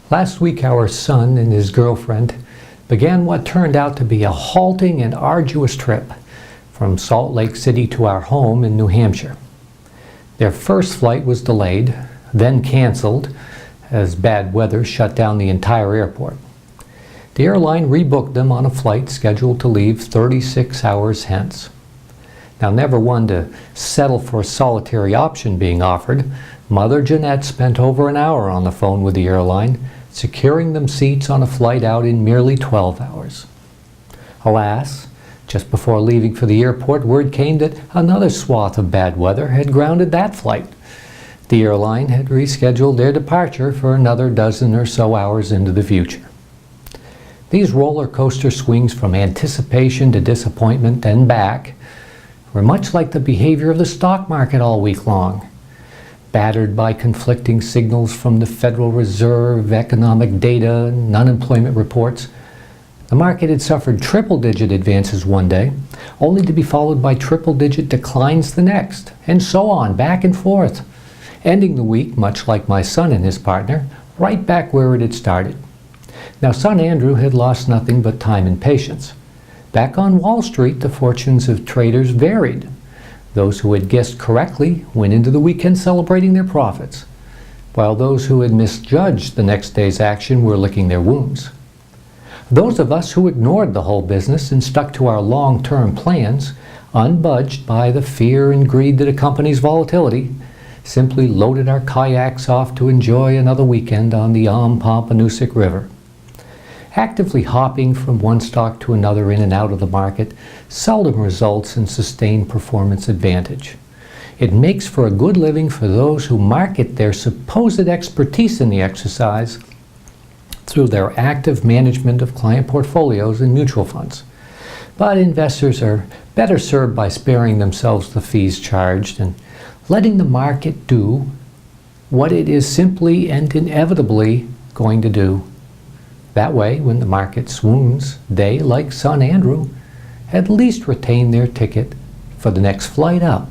Last week our son and his girlfriend began what turned out to be a halting and arduous trip from Salt Lake City to our home in New Hampshire. Their first flight was delayed, then canceled, as bad weather shut down the entire airport. The airline rebooked them on a flight scheduled to leave 36 hours hence. Now, never one to settle for a solitary option being offered, Mother Jeanette spent over an hour on the phone with the airline, securing them seats on a flight out in merely 12 hours. Alas, just before leaving for the airport, word came that another swath of bad weather had grounded that flight. The airline had rescheduled their departure for another dozen or so hours into the future. These roller coaster swings from anticipation to disappointment and back were much like the behavior of the stock market all week long. Battered by conflicting signals from the Federal Reserve, economic data, and unemployment reports, the market had suffered triple-digit advances one day, only to be followed by triple-digit declines the next, and so on, back and forth, ending the week, much like my son and his partner, right back where it had started. Now, son Andrew had lost nothing but time and patience. Back on Wall Street, the fortunes of traders varied. Those who had guessed correctly went into the weekend celebrating their profits, while those who had misjudged the next day's action were licking their wounds. Those of us who ignored the whole business and stuck to our long-term plans, unbudged by the fear and greed that accompanies volatility, simply loaded our kayaks off to enjoy another weekend on the Pompanousek River. Actively hopping from one stock to another in and out of the market seldom results in sustained performance advantage. It makes for a good living for those who market their supposed expertise in the exercise through their active management of client portfolios and mutual funds. But investors are better served by sparing themselves the fees charged and letting the market do what it is simply and inevitably going to do. That way, when the market swoons, they, like son Andrew, at least retain their ticket for the next flight up.